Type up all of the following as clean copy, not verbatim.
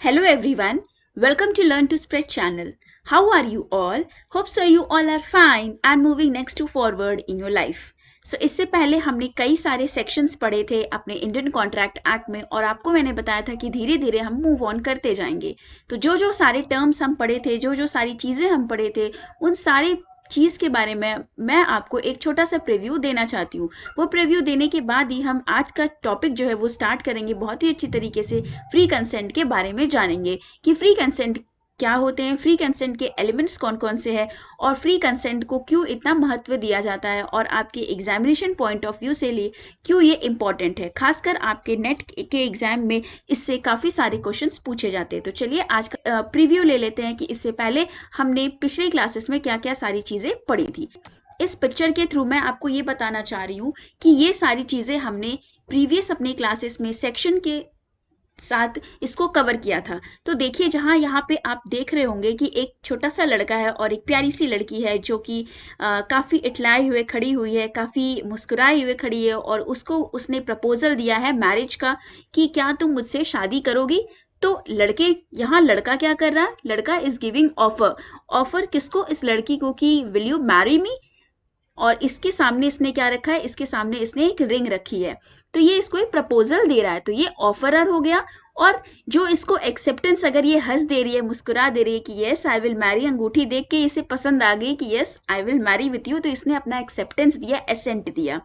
Hello everyone, welcome to Learn to Spread channel. How are you all? Hope so you all are fine and moving next to forward in your life. So इससे पहले हमने कई सारे sections पढ़े थे अपने Indian contract act में और आपको मैंने बताया था कि धीरे धीरे हम मूव ऑन करते जाएंगे। तो जो सारे टर्म्स हम पढ़े थे, जो सारी चीज़ें हम पढ़े थे, उन सारी चीज़ के बारे में मैं आपको एक छोटा सा प्रीव्यू देना चाहती हूँ। वो प्रीव्यू देने के बाद ही हम आज का टॉपिक जो है वो स्टार्ट करेंगे। बहुत ही अच्छी तरीके से फ्री कंसेंट के बारे में जानेंगे कि फ्री कंसेंट क्या होते हैं, फ्री कंसेंट के एलिमेंट्स कौन कौन से हैं और फ्री कंसेंट को क्यों इतना महत्व दिया जाता है और आपके एग्जामिनेशन पॉइंट ऑफ व्यू से लिए क्यों ये इंपॉर्टेंट है। खासकर आपके नेट के एग्जाम में इससे काफ़ी सारे क्वेश्चंस पूछे जाते हैं। तो चलिए आज का प्रीव्यू ले लेते हैं कि इससे पहले हमने पिछले क्लासेस में क्या क्या सारी चीज़ें पढ़ी थी। इस पिक्चर के थ्रू मैं आपको ये बताना चाह रही हूँ कि ये सारी चीज़ें हमने प्रीवियस अपने क्लासेस में सेक्शन के साथ इसको कवर किया था। तो देखिए, जहाँ यहाँ पे आप देख रहे होंगे कि एक छोटा सा लड़का है और एक प्यारी सी लड़की है जो कि काफ़ी इटलाए हुए खड़ी हुई है, काफ़ी मुस्कुराए हुए खड़ी है और उसको उसने प्रपोजल दिया है मैरिज का कि क्या तुम मुझसे शादी करोगी। तो यहाँ लड़का क्या कर रहा है, लड़का इज गिविंग ऑफर किसको, इस लड़की को कि विल यू मैरी मी। और इसके सामने इसने क्या रखा है, इसके सामने इसने एक रिंग रखी है। तो ये इसको एक प्रपोजल दे रहा है, तो ये ऑफरर हो गया। और जो इसको एक्सेप्टेंस, अगर ये हंस दे रही है, मुस्कुरा दे रही है कि यस आई विल मैरी, अंगूठी देख के इसे पसंद आ गई कि yes I will marry with you, तो इसने अपना एक्सेप्टेंस दिया, एसेंट दिया।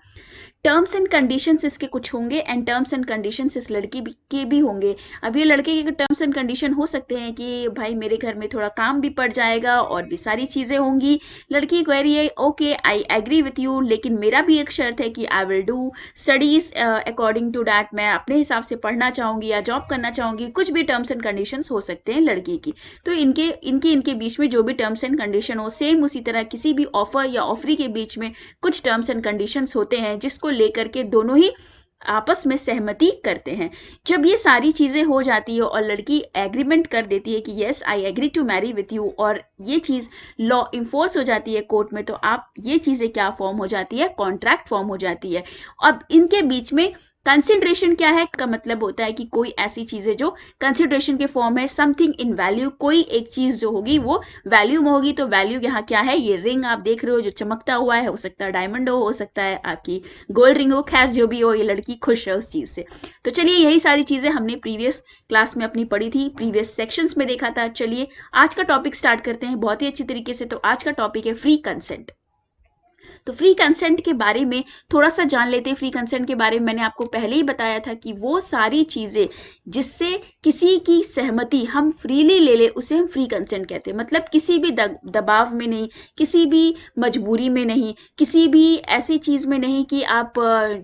टर्म्स एंड कंडीशंस इसके कुछ होंगे एंड टर्म्स एंड कंडीशंस इस लड़की के भी होंगे। अब ये लड़के के टर्म्स एंड कंडीशन हो सकते हैं कि भाई मेरे घर में थोड़ा काम भी पड़ जाएगा और भी सारी चीज़ें होंगी। लड़की कह रही है okay I agree with you, लेकिन मेरा भी एक शर्त है कि I will do studies according to that, मैं अपने हिसाब से पढ़ना चाहूँगी या जॉब करना चाहूँगी। कुछ भी टर्म्स एंड कंडीशंस हो सकते हैं लड़की की। तो इनके बीच में जो भी टर्म्स एंड कंडीशन हो, सेम उसी तरह किसी भी ऑफर या ऑफरी के बीच में कुछ टर्म्स एंड कंडीशंस होते हैं जिसको लेकर के दोनों ही आपस में सहमति करते हैं। जब ये सारी चीजें हो जाती है और लड़की एग्रीमेंट कर देती है कि yes I agree to marry with you और ये चीज लॉ इन्फोर्स हो जाती है कोर्ट में, तो आप ये चीजें क्या फॉर्म हो जाती है, कॉन्ट्रैक्ट फॉर्म हो जाती है। अब इनके बीच में कंसिडरेशन क्या है, का मतलब होता है कि कोई ऐसी चीजें जो कंसिडरेशन के फॉर्म है, समथिंग इन वैल्यू, कोई एक चीज जो होगी वो वैल्यू में होगी। तो वैल्यू यहाँ क्या है, ये रिंग आप देख रहे हो जो चमकता हुआ है, हो सकता है डायमंड हो सकता है आपकी गोल्ड रिंग हो, खैर जो भी हो, ये लड़की खुश है उस चीज से। तो चलिए, यही सारी चीजें हमने प्रीवियस क्लास में अपनी पढ़ी थी, प्रीवियस सेक्शंस में देखा था। चलिए आज का टॉपिक स्टार्ट करते हैं बहुत ही अच्छी तरीके से। तो आज का टॉपिक है फ्री कंसेंट। तो फ्री कंसेंट के बारे में थोड़ा सा जान लेते हैं। फ्री कंसेंट के बारे में मैंने आपको पहले ही बताया था कि वो सारी चीज़ें जिससे किसी की सहमति हम फ्रीली ले ले उसे हम फ्री कंसेंट कहते हैं। मतलब किसी भी दबाव में नहीं, किसी भी मजबूरी में नहीं, किसी भी ऐसी चीज़ में नहीं कि आप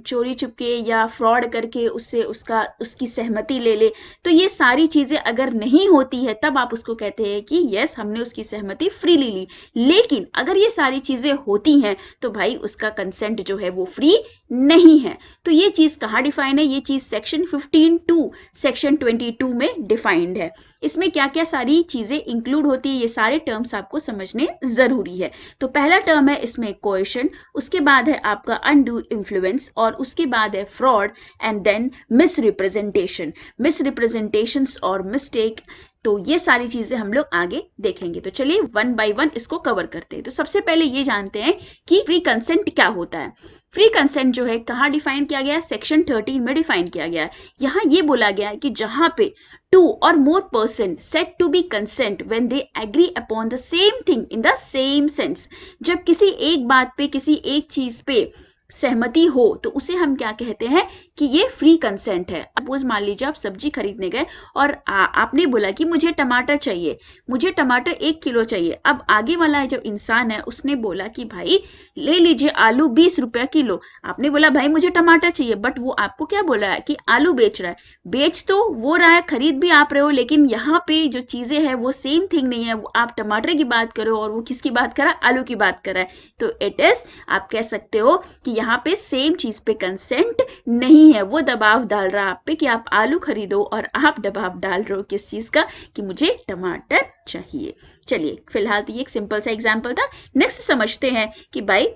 चोरी चुपके या फ्रॉड करके उससे उसकी सहमति ले ले। तो ये सारी चीज़ें अगर नहीं होती है तब आप उसको कहते हैं कि यस हमने उसकी सहमति फ्रीली ली। लेकिन अगर ये सारी चीज़ें होती हैं तो भाई उसका कंसेंट जो है वो फ्री नहीं है। तो ये चीज कहाँ डिफाइंड है, ये चीज सेक्शन 15 टू सेक्शन 22 में डिफाइंड है। इसमें क्या क्या सारी चीजें इंक्लूड होती है, ये सारे टर्म्स आपको समझने जरूरी है। तो पहला टर्म है इसमें कोएशन, उसके बाद है आपका अनडू इन्फ्लुएंस और उसके बाद है फ्रॉड एंड देन मिसरिप्रेजेंटेशन, मिसरिप्रेजेंटेशंस और मिस्टेक। तो ये सारी चीजें हम लोग आगे देखेंगे। तो चलिए वन बाय वन इसको कवर करते हैं। तो सबसे पहले ये जानते हैं कि फ्री कंसेंट क्या होता है। फ्री कंसेंट जो है कहाँ डिफाइन किया गया है, सेक्शन 13 में डिफाइन किया गया है। यहाँ ये बोला गया है कि जहाँ पे two or more person said to be consent when they agree upon the same thing in the same sense, जब किसी एक बात पे, किसी एक चीज पे सहमति हो तो उसे हम क्या कहते हैं कि ये फ्री कंसेंट है। सपोज मान लीजिए आप सब्जी खरीदने गए और आपने बोला कि मुझे टमाटर चाहिए, मुझे टमाटर 1 किलो चाहिए। अब आगे वाला जो इंसान है उसने बोला कि भाई ले लीजिए आलू 20 रुपया किलो। आपने बोला भाई मुझे टमाटर चाहिए, बट वो आपको क्या बोला है कि आलू बेच रहा है। बेच तो वो रहा है, खरीद भी आप रहे हो, लेकिन यहाँ पे जो चीजें हैं वो सेम थिंग नहीं है। वो आप टमाटर की बात करो और वो किसकी बात कर रहा है, आलू की बात कर रहा है। तो इट इज, आप कह सकते हो कि यहाँ पे सेम चीज पे कंसेंट नहीं है। वो दबाव डाल रहा है आप पे कि आप आलू खरीदो और आप दबाव डाल रहे हो किस चीज का, कि मुझे टमाटर चाहिए। चलिए फिलहाल तो ये एक सिंपल सा एग्जांपल था। नेक्स्ट समझते हैं कि भाई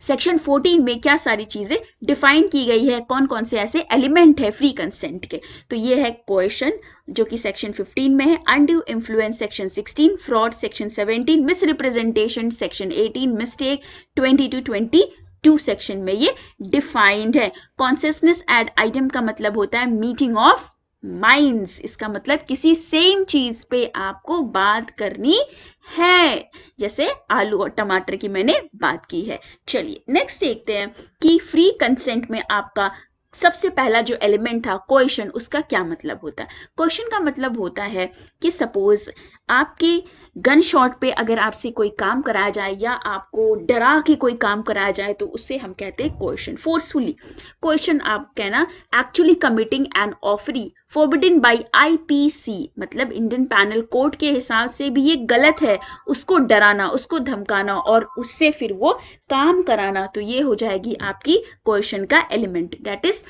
सेक्शन 14 में क्या सारी चीजें डिफाइन की गई है, कौन कौन से ऐसे एलिमेंट है फ्री कंसेंट के। तो ये है कोएशन जो कि सेक्शन 15 में है, undue influence section 16, fraud section 17, misrepresentation section 18, mistake 20 to 22 section में ये डिफाइंड है। कॉन्सियसनेस एड आइटम का मतलब होता है मीटिंग ऑफ माइंड्स, इसका मतलब किसी सेम चीज पे आपको बात करनी है, जैसे आलू और टमाटर की मैंने बात की है। चलिए नेक्स्ट देखते हैं कि फ्री कंसेंट में आपका सबसे पहला जो एलिमेंट था कोएशन, उसका क्या मतलब होता है। कोएशन का मतलब होता है कि सपोज आपके गन शॉट पे अगर आपसे कोई काम कराया जाए या आपको डरा के कोई काम कराया जाए तो उससे हम कहते हैं कोएशन। फोर्सफुली कोएशन आप कहना एक्चुअली कमिटिंग एन ऑफरी फोरबिडन बाय आईपीसी, मतलब इंडियन पैनल कोड के हिसाब से भी ये गलत है, उसको डराना, उसको धमकाना और उससे फिर वो काम कराना, तो ये हो जाएगी आपकी कोएशन का element. That is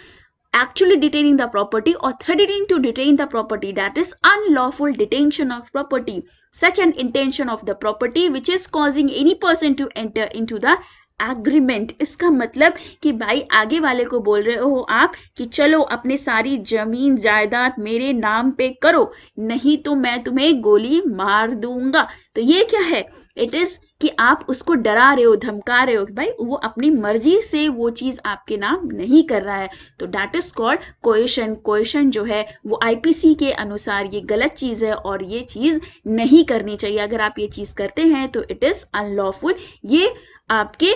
actually detaining the property or threatening to detain the property, that is unlawful detention of property, such an intention of the property which is causing any person to enter into the agreement. इसका मतलब कि भाई आगे वाले को बोल रहे हो आप कि चलो अपने सारी जमीन जायदाद मेरे नाम पे करो, नहीं तो मैं तुम्हें गोली मार दूंगा। तो ये क्या है, इट इज कि आप उसको डरा रहे हो, धमका रहे हो कि भाई वो अपनी मर्जी से वो चीज आपके नाम नहीं कर रहा है, तो दैट इज कॉल्ड कोएशन। कोएशन जो है वो आईपीसी के अनुसार ये गलत चीज है और ये चीज नहीं करनी चाहिए। अगर आप ये चीज करते हैं तो इट इज अनलॉफुल, ये आपके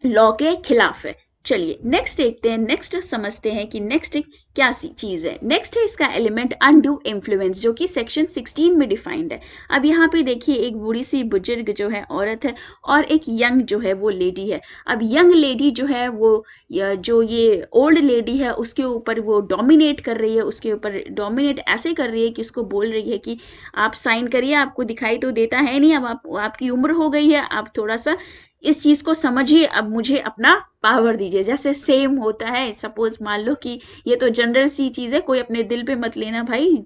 लॉ के खिलाफ है। चलिए नेक्स्ट देखते हैं, नेक्स्ट समझते हैं कि नेक्स्ट क्या सी चीज है। नेक्स्ट है इसका एलिमेंट अनड्यू इन्फ्लुएंस, जो कि सेक्शन 16 में डिफाइंड है। अब यहाँ पे देखिए एक बूढ़ी सी बुजुर्ग जो है औरत है और एक यंग जो है वो लेडी है। अब यंग लेडी जो है वो जो ये ओल्ड लेडी है उसके ऊपर वो डोमिनेट कर रही है, उसके ऊपर डोमिनेट ऐसे कर रही है कि उसको बोल रही है कि आप साइन करिए, आपको दिखाई तो देता है नहीं, अब आपकी उम्र हो गई है, आप थोड़ा सा इस चीज को समझिए, अब मुझे अपना पावर दीजिए। जैसे सेम होता है, सपोज मान लो कि ये तो जनरल सी चीज है, कोई अपने दिल पे मत लेना भाई,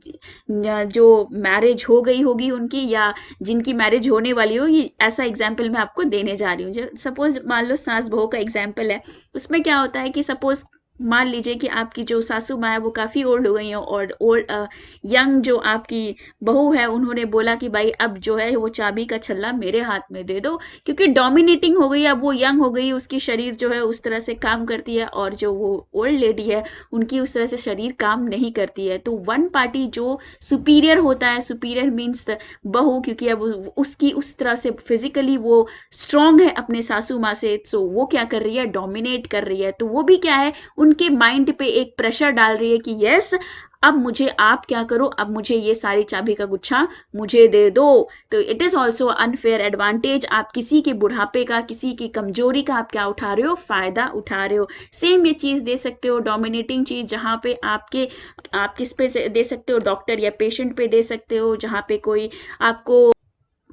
जो मैरिज हो गई होगी उनकी या जिनकी मैरिज होने वाली होगी, ऐसा एग्जाम्पल मैं आपको देने जा रही हूँ। सपोज मान लो सास बहू का एग्जाम्पल है, उसमें क्या होता है कि सपोज मान लीजिए कि आपकी जो सासू माँ है वो काफी ओल्ड हो गई है और ओल्ड यंग जो आपकी बहू है उन्होंने बोला कि भाई अब जो है वो चाबी का छल्ला मेरे हाथ में दे दो, क्योंकि डोमिनेटिंग हो गई, अब वो यंग हो गई, उसकी शरीर जो है उस तरह से काम करती है और जो वो ओल्ड लेडी है उनकी उस तरह से शरीर काम नहीं करती है। तो वन पार्टी जो सुपीरियर होता है, सुपीरियर मीन्स बहू, क्योंकि अब उसकी उस तरह से फिजिकली वो स्ट्रांग है अपने सासू माँ से, तो वो क्या कर रही है, डोमिनेट कर रही है। तो वो भी क्या है, उनके माइंड पे एक प्रेशर डाल रही है कि यस अब मुझे आप क्या करो, अब मुझे ये सारी चाबी का गुच्छा मुझे दे दो। तो it is also unfair advantage, आप किसी के बुढ़ापे का, किसी की कमजोरी का आप क्या उठा रहे हो, फायदा उठा रहे हो। सेम ये चीज दे सकते हो, डोमिनेटिंग चीज जहां पे आप किस पे दे सकते हो, डॉक्टर या पेशेंट पे दे सकते हो, जहां पे कोई आपको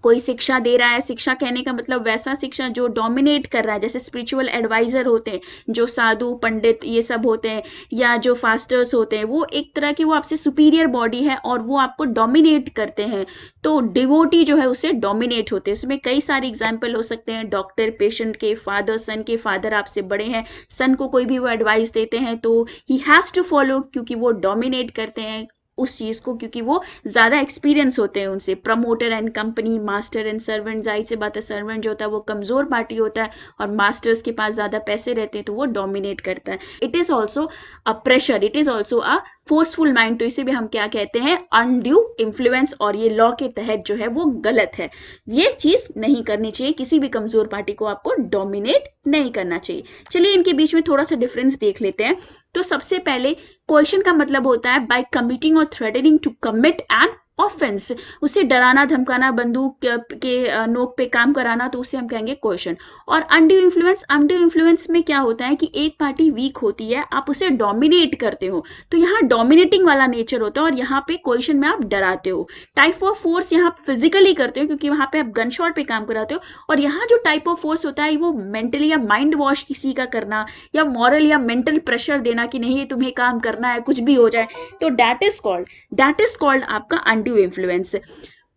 कोई शिक्षा दे रहा है। शिक्षा कहने का मतलब वैसा शिक्षा जो डोमिनेट कर रहा है, जैसे स्पिरिचुअल एडवाइजर होते हैं, जो साधु पंडित ये सब होते हैं, या जो फास्टर्स होते हैं, वो एक तरह की वो आपसे सुपीरियर बॉडी है और वो आपको डोमिनेट करते हैं। तो डिवोटी जो है उसे डोमिनेट होते हैं। उसमें कई सारे एग्जाम्पल हो सकते हैं, डॉक्टर पेशेंट के, फादर सन के, फादर आपसे बड़े हैं, सन को कोई भी वो एडवाइस देते हैं तो ही हैज टू फॉलो, क्योंकि वो डोमिनेट करते हैं उस चीज को, क्योंकि वो ज्यादा एक्सपीरियंस होते हैं उनसे। Promoter and company, master and servant, जाहिर सी बात है सर्वेंट जो होता है वो कमजोर पार्टी होता है और मास्टर्स के पास ज्यादा पैसे रहते हैं तो वो डोमिनेट करता है। It is also a pressure, it is also a forceful mind, तो इसे भी हम क्या कहते हैं, अनड्यू इन्फ्लुएंस, और ये लॉ के तहत जो है वो गलत है। ये चीज नहीं करनी चाहिए, किसी भी कमजोर पार्टी को आपको डोमिनेट नहीं करना चाहिए। चलिए इनके बीच में थोड़ा सा डिफरेंस देख लेते हैं। तो सबसे पहले कोएशन का मतलब होता है by committing or threatening to commit an offence, उसे डराना धमकाना, बंदूक के नोक पे काम कराना, तो उसे हम कहेंगे कोएशन। और अनड्यू इन्फ्लुएंस, अनड्यू इन्फ्लुएंस में क्या होता है कि एक पार्टी वीक होती है, आप उसे डोमिनेट करते हो, तो यहाँ डोमिनेटिंग वाला नेचर होता है और यहाँ पे कोएशन में आप डराते हो। टाइप ऑफ फोर्स यहाँ फिजिकली करते हो क्योंकि वहां पे आप गन शॉट पे काम कराते हो, और यहाँ जो टाइप ऑफ फोर्स होता है वो मेंटली या माइंड वॉश किसी का करना या मॉरल या मेंटल प्रेशर देना कि नहीं तुम्हें काम करना है कुछ भी हो जाए, तो दैट इज कॉल्ड आपका undue influence.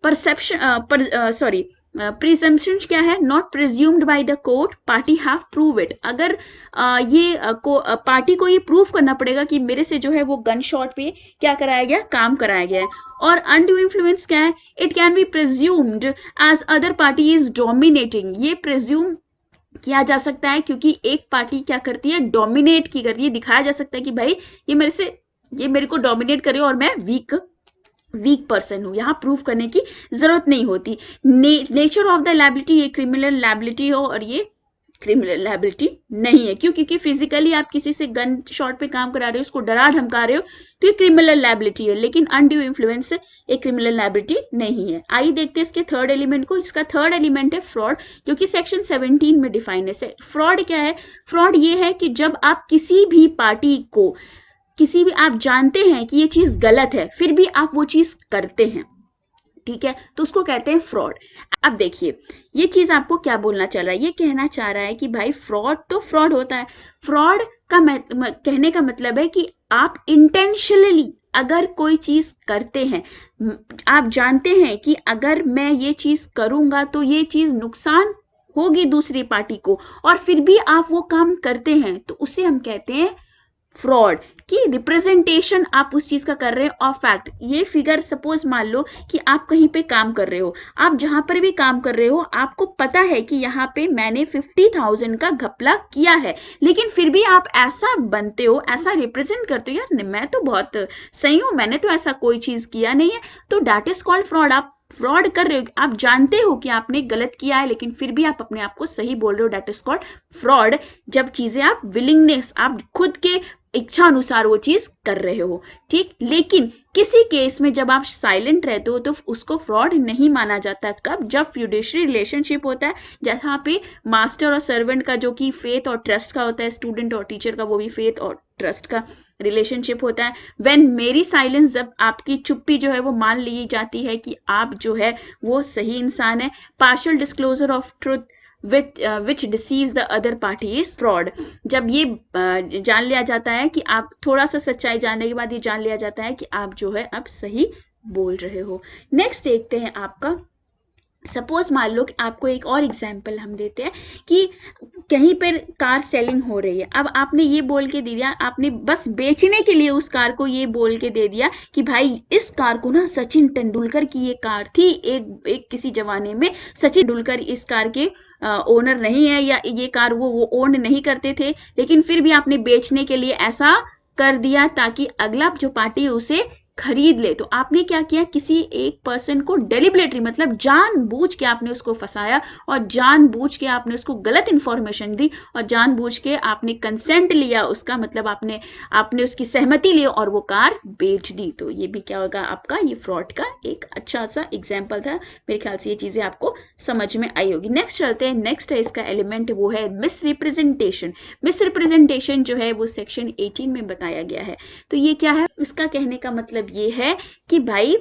Perception sorry presumption क्या है, not presumed by the court, party have prove it. अगर पार्टी को ये प्रूव करना पड़ेगा कि मेरे से जो है वो गन शॉट पे क्या कराया गया, काम कराया गया है। और अनड्यू इन्फ्लुएंस क्या है, it can be presumed as other party is dominating. ये प्रिज्यूम किया जा सकता है क्योंकि एक पार्टी क्या करती है, डोमिनेट की करती है। दिखाया जा सकता है कि भाई ये मेरे को डोमिनेट करे और मैं वीक पर्सन हूं। यहां प्रूफ करने की जरूरत नहीं होती। नेचर ऑफ द लायबिलिटी, ये क्रिमिनल लायबिलिटी हो और ये क्रिमिनल लायबिलिटी नहीं है। क्यों? क्योंकि फिजिकली आप किसी से गन शॉट पे काम करा रहे हो, उसको डरा धमका रहे हो, तो ये क्रिमिनल लायबिलिटी है। लेकिन अनड्यू इन्फ्लुएंस एक क्रिमिनल लायबिलिटी नहीं है। आइए देखते हैं इसके थर्ड एलिमेंट को। इसका थर्ड एलिमेंट है फ्रॉड, जो कि सेक्शन 17 में डिफाइन है। फ्रॉड क्या है? फ्रॉड ये है कि जब आप किसी भी पार्टी को, किसी भी आप जानते हैं कि ये चीज गलत है, फिर भी आप वो चीज करते हैं, ठीक है, तो उसको कहते हैं फ्रॉड। अब देखिए ये चीज आपको क्या बोलना चाह रहा है, ये कहना चाह रहा है कि भाई फ्रॉड तो फ्रॉड होता है। फ्रॉड का कहने का मतलब है कि आप इंटेंशनली अगर कोई चीज करते हैं, आप जानते हैं कि अगर मैं ये चीज करूंगा तो ये चीज नुकसान होगी दूसरी पार्टी को, और फिर भी आप वो काम करते हैं, तो उसे हम कहते हैं फ्रॉड। कि रिप्रेजेंटेशन आप उस चीज का कर रहे हैं ऑफ फैक्ट। ये फिगर सपोज मान लो कि आप कहीं पे काम कर रहे हो, आप जहां पर भी काम कर रहे हो आपको पता है कि यहाँ पे मैंने 50,000 का घपला किया है, लेकिन फिर भी आप ऐसा बनते हो, ऐसा रिप्रेजेंट करते हो, यार मैं तो बहुत सही हूं, मैंने तो ऐसा कोई चीज किया नहीं है, तो दैट इज कॉल्ड फ्रॉड। आप फ्रॉड कर रहे हो, आप जानते हो कि आपने गलत किया है, लेकिन फिर भी आप अपने आप को सही बोल रहे हो, दैट इज कॉल्ड फ्रॉड। जब चीजें आप विलिंगनेस, आप खुद के इच्छा अनुसार वो चीज कर रहे हो, ठीक। लेकिन किसी केस में जब आप साइलेंट रहते हो तो उसको फ्रॉड नहीं माना जाता। कब? जब फ्यूडेशरी रिलेशनशिप होता है, जहां पे मास्टर और सर्वेंट का, जो कि फेथ और ट्रस्ट का होता है, स्टूडेंट और टीचर का वो भी फेथ और ट्रस्ट का रिलेशनशिप होता है। व्हेन मेरी साइलेंस, जब आपकी चुप्पी जो है वो मान ली जाती है कि आप जो है वो सही इंसान है। Partial disclosure of truth which deceives the other party is fraud। जब ये जान लिया जाता है कि आप थोड़ा सा सच्चाई जानने के बाद ये जान लिया जाता है कि आप जो है अब सही बोल रहे हो। नेक्स्ट देखते हैं आपका, सपोज मान लो कि आपको एक और एग्जाम्पल हम देते हैं कि कहीं पर कार सेलिंग हो रही है। अब आपने ये बोल के दे दिया, आपने बस बेचने के लिए उस कार को ये बोल के दे दिया कि भाई इस कार को ना सचिन तेंदुलकर की ये कार थी, एक किसी जमाने में सचिन तेंदुलकर इस कार के ओनर नहीं है, या ये कार वो ओन नहीं करते थे, लेकिन फिर भी आपने बेचने के लिए ऐसा कर दिया ताकि अगला जो पार्टी उसे खरीद ले। तो आपने क्या किया, किसी एक पर्सन को डेलिबरेटली, मतलब जानबूझ के आपने उसको फंसाया, और जानबूझ के आपने उसको गलत इंफॉर्मेशन दी, और जानबूझ के आपने कंसेंट लिया उसका, मतलब आपने उसकी सहमति ली और वो कार बेच दी। तो ये भी क्या होगा आपका, ये फ्रॉड का एक अच्छा सा एग्जाम्पल था। मेरे ख्याल से ये चीजें आपको समझ में आई होगी। नेक्स्ट चलते हैं, नेक्स्ट है इसका एलिमेंट, वो है मिसरिप्रेजेंटेशन। मिसरिप्रेजेंटेशन जो है वो सेक्शन 18 में बताया गया है। तो ये क्या है, इसका कहने का मतलब ये है कि भाई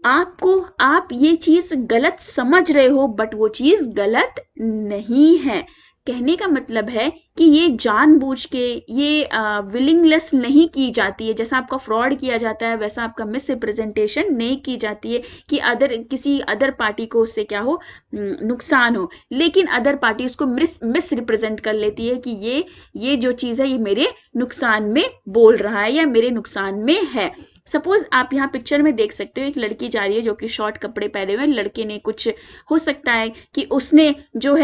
आप ये चीज गलत समझ रहे हो, बट वो चीज गलत नहीं है। कहने का मतलब है कि ये जानबूझ के, ये विलिंगलेस नहीं की जाती है। जैसा आपका फ्रॉड किया जाता है, वैसा आपका मिस रिप्रेजेंटेशन नहीं की जाती है कि किसी अदर पार्टी को उससे क्या हो, नुकसान हो। लेकिन अदर पार्टी उसको मिस रिप्रेजेंट कर लेती है कि ये जो चीज है ये मेरे नुकसान में बोल रहा है या मेरे नुकसान में है। सपोज आप यहाँ पिक्चर में देख सकते हो, एक लड़की जा रही है जो कि शॉर्ट कपड़े पहने हुए। लड़के ने कुछ, हो सकता है कि उसने जो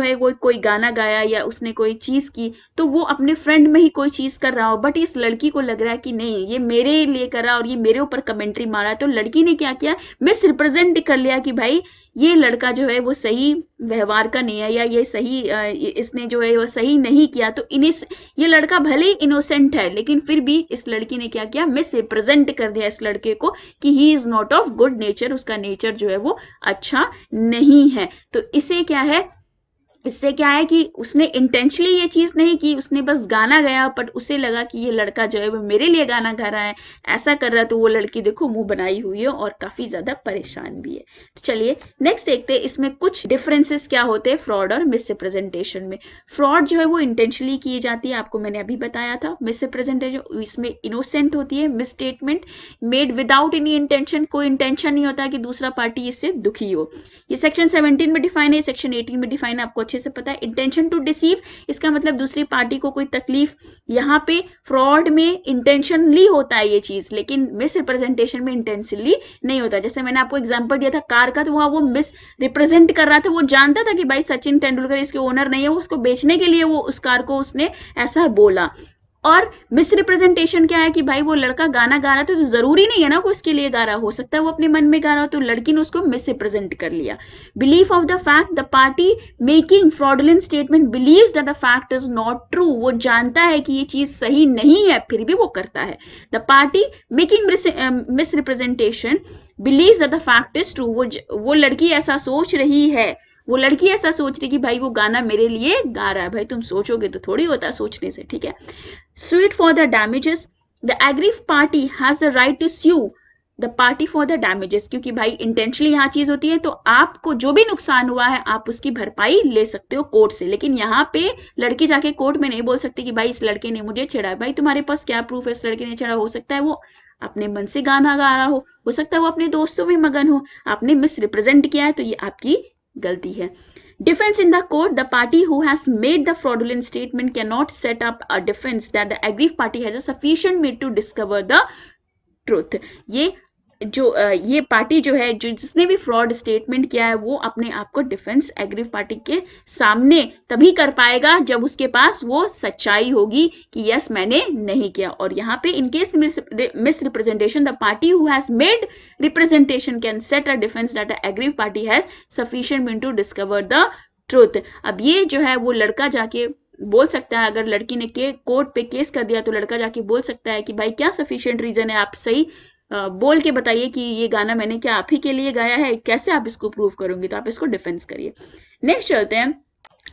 है कोई गाना गाया या उसने कोई चीज की, तो वो अपने फ्रेंड में ही कोई चीज कर रहा हो, बट इस लड़की को लग रहा है कि नहीं ये मेरे लिए कर रहा है और ये मेरे ऊपर कमेंट्री मारा है। तो लड़की ने क्या किया, मिस रिप्रेजेंट कर लिया कि भाई ये लड़का जो है वो सही व्यवहार का नहीं है, या ये सही इसने जो है वो सही नहीं किया। तो ये लड़का भले ही इनोसेंट है, लेकिन फिर भी इस लड़की ने क्या किया, मिस रिप्रेजेंट कर दिया इस लड़के को कि he is not of good nature, उसका नेचर जो है वो अच्छा नहीं है। तो इसे क्या है, इससे क्या है कि उसने इंटेंशनली ये चीज नहीं की, उसने बस गाना गाया, बट उसे लगा कि ये लड़का जो है वो मेरे लिए गाना गा रहा है, ऐसा कर रहा है, तो वो लड़की देखो मुंह बनाई हुई है और काफी ज्यादा परेशान भी है। तो चलिए नेक्स्ट देखते हैं इसमें कुछ डिफरेंसेस क्या होते हैं फ्रॉड और मिस रिप्रेजेंटेशन में। फ्रॉड जो है वो इंटेंशनली की जाती है, आपको मैंने अभी बताया था। मिस रिप्रेजेंटेशन इसमें इनोसेंट होती है, miss statement made without any intention, कोई इंटेंशन नहीं होता कि दूसरा पार्टी इससे दुखी हो। ये सेक्शन 17 में डिफाइन है, सेक्शन 18 में डिफाइन है, आपको अच्छे से पता है। इंटेंशन टू डिसीव, इसका मतलब दूसरी पार्टी को कोई तकलीफ। यहाँ पे फ्रॉड में इंटेंशनली होता है ये चीज, लेकिन मिस रिप्रेजेंटेशन में इंटेंशनली नहीं होता। जैसे मैंने आपको एग्जांपल दिया था कार का, तो वहां वो मिस रिप्रेजेंट कर रहा था, वो जानता था कि भाई सचिन तेंदुलकर इसके ओनर नहीं है, वो उसको बेचने के लिए वो उस कार को उसने ऐसा बोला। और मिस रिप्रेजेंटेशन क्या है कि भाई वो लड़का गाना गा रहा था, तो जरूरी नहीं है ना वो उसके लिए गा रहा, हो सकता है वो अपने मन में गा रहा हो, तो लड़की ने उसको मिस रिप्रेजेंट कर लिया। Belief of the fact, the party making fraudulent statement believes that the fact is not true, वो जानता है कि ये चीज सही नहीं है, फिर भी वो करता है। The party making miss representation believes that the fact is true, वो लड़की ऐसा सोच रही है, वो लड़की ऐसा सोच रही कि भाई वो गाना मेरे लिए गा रहा है। भाई तुम सोचोगे तो थोड़ी होता सोचने से, ठीक है। Sued for the damages, the aggrieved party has the right to sue the party for the damages, क्योंकि भाई इंटेंशनली यहाँ चीज होती है, तो आपको जो भी नुकसान हुआ है आप उसकी भरपाई ले सकते हो कोर्ट से। लेकिन यहाँ पे लड़की जाके कोर्ट में नहीं बोल सकती कि भाई इस लड़के ने मुझे छेड़ा। भाई तुम्हारे पास क्या प्रूफ है इस लड़के ने छेड़ा? हो सकता है वो अपने मन से गाना गा रहा हो सकता है वो अपने दोस्तों में मगन हो, आपने मिस रिप्रेजेंट किया है, तो ये आपकी गलती है। Defense in the court, the party who has made the fraudulent statement cannot set up a defense that the aggrieved party has a sufficient means to discover the truth. ये party जो है, जो जिसने भी फ्रॉड स्टेटमेंट किया है, वो अपने आप को डिफेंस एग्रीव पार्टी के सामने तभी कर पाएगा जब उसके पास वो सच्चाई होगी कि यस मैंने नहीं किया। और यहाँ पे in case misrepresentation, the party who has made representation can set a defence that the aggrieved party has sufficient mean to discover the truth. अब ये जो है वो लड़का जाके बोल सकता है, अगर लड़की ने कोर्ट पे केस कर दिया तो लड़का जाके बोल सकता है कि भाई क्या सफिशिएंट रीजन है, आप सही बोल के बताइए कि ये गाना मैंने क्या आप ही के लिए गाया है, कैसे आप इसको प्रूव करोगे, तो आप इसको डिफेंस करिए। नेक्स्ट चलते हैं।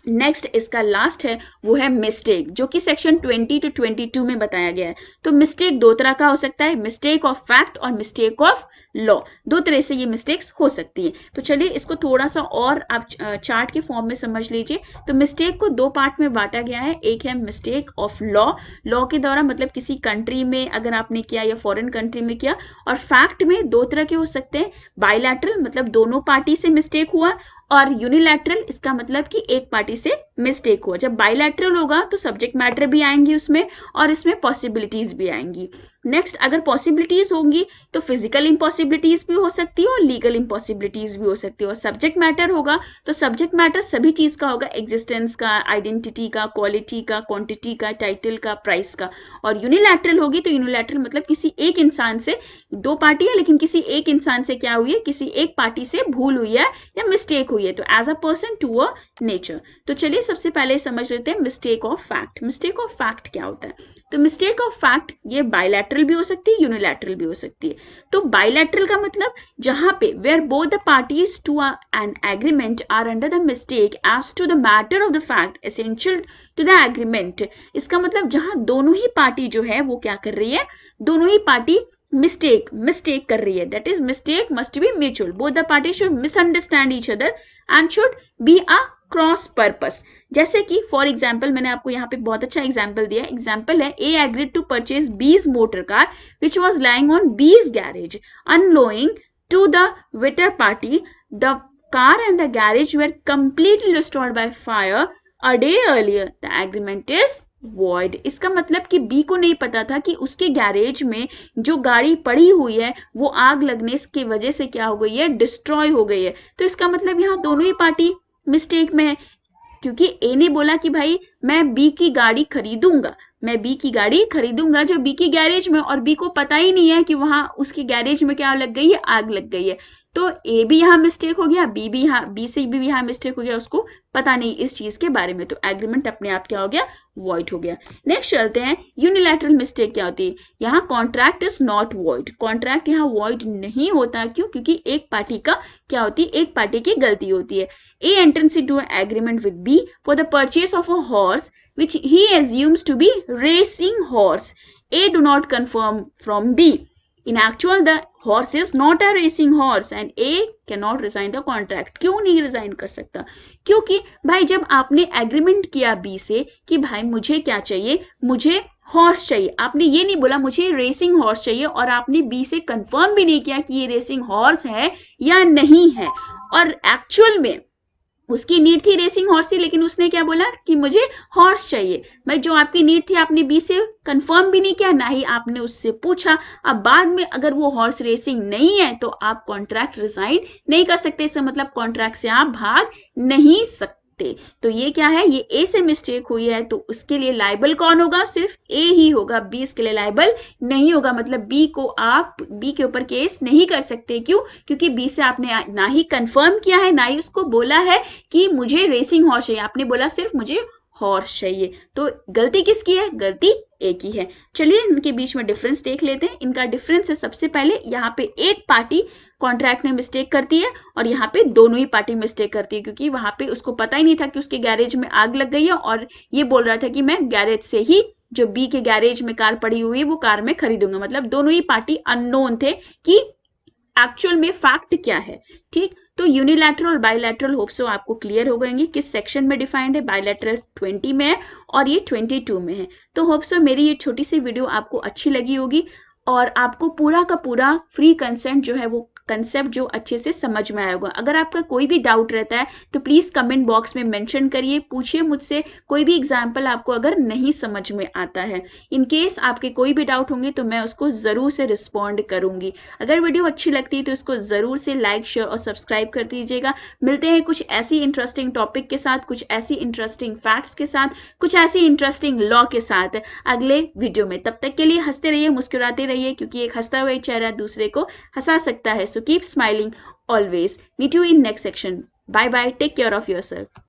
नेक्स्ट इसका लास्ट है वो है मिस्टेक, जो कि सेक्शन 20 to 22 में बताया गया है। तो मिस्टेक दो तरह का हो सकता है, मिस्टेक ऑफ फैक्ट और मिस्टेक ऑफ लॉ, दो तरह से ये मिस्टेक्स हो सकती है। तो चलिए इसको थोड़ा सा और आप चार्ट के फॉर्म में समझ लीजिए। तो मिस्टेक को दो पार्ट में बांटा गया है, एक है मिस्टेक ऑफ लॉ, लॉ के द्वारा मतलब किसी कंट्री में अगर आपने किया या फॉरेन कंट्री में किया, और फैक्ट में दो तरह के हो सकते हैं, बायलैटरल मतलब दोनों पार्टी से मिस्टेक हुआ, और यूनिलैटरल इसका मतलब कि एक पार्टी से मिस्टेक हुआ। जब बायलैटरल होगा तो सब्जेक्ट मैटर भी आएंगी उसमें, और इसमें पॉसिबिलिटीज भी आएंगी। नेक्स्ट, अगर पॉसिबिलिटीज होंगी तो फिजिकल इम्पॉसिबिलिटीज भी हो सकती है और लीगल इम्पॉसिबिलिटीज भी हो सकती है। और सब्जेक्ट मैटर होगा तो सब्जेक्ट मैटर सभी चीज का होगा, एग्जिस्टेंस का, आइडेंटिटी का, क्वालिटी का, क्वांटिटी का, टाइटल का, प्राइस का। और यूनिलैटरल होगी तो यूनिलैटरल मतलब किसी एक इंसान से, दो पार्टी है लेकिन किसी एक इंसान से क्या हुई है, किसी एक पार्टी से भूल हुई है या मिस्टेक हुई है, तो as a person to a nature. तो चलिए सबसे पहले समझ लेते हैं mistake of fact. Mistake of fact क्या होता है? तो मिस्टेक ऑफ फैक्ट ये बायलैटरल भी हो सकती है, यूनिलैटरल भी हो सकती है। तो बायलैटरल का मतलब जहां पे where both the parties to an agreement are under the mistake as to the matter of the fact essential to the agreement. इसका मतलब जहां दोनों ही पार्टी जो है वो क्या कर रही है, दोनों ही पार्टी मिस्टेक कर रही है, that is mistake must be mutual, both the party should misunderstand each other and should be a cross purpose. जैसे कि फॉर एग्जाम्पल मैंने आपको यहाँ पे बहुत अच्छा एग्जाम्पल दिया, एग्जाम्पल है A agreed to purchase B's motor car which was lying on B's garage अनलोइंग to the either party, the car and the garage were completely destroyed by fire a day earlier, the agreement is void। इसका मतलब कि B को नहीं पता था कि उसके गैरेज में जो गाड़ी पड़ी हुई है वो आग लगने की वजह से क्या हो गई है, डिस्ट्रॉय हो गई है। तो इसका मतलब यहाँ दोनों ही पार्टी मिस्टेक में है, क्योंकि ए ने बोला कि भाई मैं बी की गाड़ी खरीदूंगा, मैं बी की गाड़ी खरीदूंगा जो बी की गैरेज में, और बी को पता ही नहीं है कि वहां उसके गैरेज में क्या लग गई है, आग लग गई है। तो ए भी यहाँ मिस्टेक हो गया, बी भी यहाँ, बी से भी यहाँ मिस्टेक हो गया, उसको पता नहीं इस चीज के बारे में, तो एग्रीमेंट अपने आप क्या हो गया, वॉइड हो गया। नेक्स्ट चलते हैं यूनिलैटरल मिस्टेक क्या होती है। यहाँ contract is not void, contract यहाँ वॉइड नहीं होता, क्यों? क्योंकि एक पार्टी का क्या होती है, एक पार्टी की गलती होती है। A enters into an agreement with B for the purchase of a horse which he assumes to be racing horse. A do not confirm from B. In actual, the horse is not a racing horse and A cannot resign the contract. क्यों नहीं resign कर सकता? क्योंकि भाई जब आपने agreement किया B से कि भाई मुझे क्या चाहिए, मुझे हॉर्स चाहिए, आपने ये नहीं बोला मुझे रेसिंग हॉर्स चाहिए, और आपने बी से कंफर्म भी नहीं किया कि ये रेसिंग हॉर्स है या नहीं है, और एक्चुअल में उसकी नीड थी रेसिंग हॉर्स की, लेकिन उसने क्या बोला कि मुझे हॉर्स चाहिए। भाई जो आपकी नीड थी आपने बी से कंफर्म भी नहीं किया, ना ही आपने उससे पूछा। अब बाद में अगर वो हॉर्स रेसिंग नहीं है तो आप कॉन्ट्रैक्ट रिजाइन नहीं कर सकते, इसका मतलब कॉन्ट्रैक्ट से आप भाग नहीं सकते। तो ये क्या है, ये ए से मिस्टेक हुई है, तो उसके लिए लाइबल कौन होगा, सिर्फ ए ही होगा, बी इसके लिए लाइबल नहीं होगा। मतलब बी को आप बी के ऊपर केस नहीं कर सकते, क्यों? क्योंकि बी से आपने ना ही कंफर्म किया है, ना ही उसको बोला है कि मुझे रेसिंग हॉर्स चाहिए, आपने बोला सिर्फ मुझे हॉर्स चाहिए। तो गलती किसकी है, गलती ए की है। चलिए इनके बीच में डिफरेंस देख लेते हैं। इनका डिफरेंस है, सबसे पहले यहाँ पे एक पार्टी कॉन्ट्रैक्ट में मिस्टेक करती है और यहाँ पे दोनों ही पार्टी मिस्टेक करती है, क्योंकि वहां पे उसको पता ही नहीं था कि उसके गैरेज में आग लग गई है, और ये बोल रहा था कि मैं गैरेज से ही जो बी के गैरेज में कार पड़ी हुई है वो कार में खरीदूंगा। मतलब दोनों ही पार्टी अननोन थे कि एक्चुअल में फैक्ट क्या है। ठीक, तो यूनिलैटरल और बायलैटरल होप सो आपको क्लियर हो गएंगे किस सेक्शन में डिफाइंड है। बायलैटरल 20 में है और ये 22 में है। तो होप सो मेरी ये छोटी सी वीडियो आपको अच्छी लगी होगी और आपको पूरा का पूरा फ्री कंसेंट जो है वो कंसेप्ट जो अच्छे से समझ में आया होगा। अगर आपका कोई भी डाउट रहता है तो प्लीज कमेंट बॉक्स में मेंशन करिए, पूछिए मुझसे कोई भी एग्जांपल आपको अगर नहीं समझ में आता है। इन केस आपके कोई भी डाउट होंगे तो मैं उसको जरूर से रिस्पॉन्ड करूंगी। अगर वीडियो अच्छी लगती है तो इसको जरूर से लाइक, शेयर और सब्सक्राइब कर दीजिएगा। मिलते हैं कुछ ऐसी इंटरेस्टिंग टॉपिक के साथ, कुछ ऐसी इंटरेस्टिंग फैक्ट्स के साथ, कुछ ऐसी इंटरेस्टिंग लॉ के साथ अगले वीडियो में। तब तक के लिए हंसते रहिए, मुस्कुराते रहिए, क्योंकि एक हंसता हुआ चेहरा दूसरे को हंसा सकता है। So keep smiling always. Meet you in next section. Bye bye. Take care of yourself.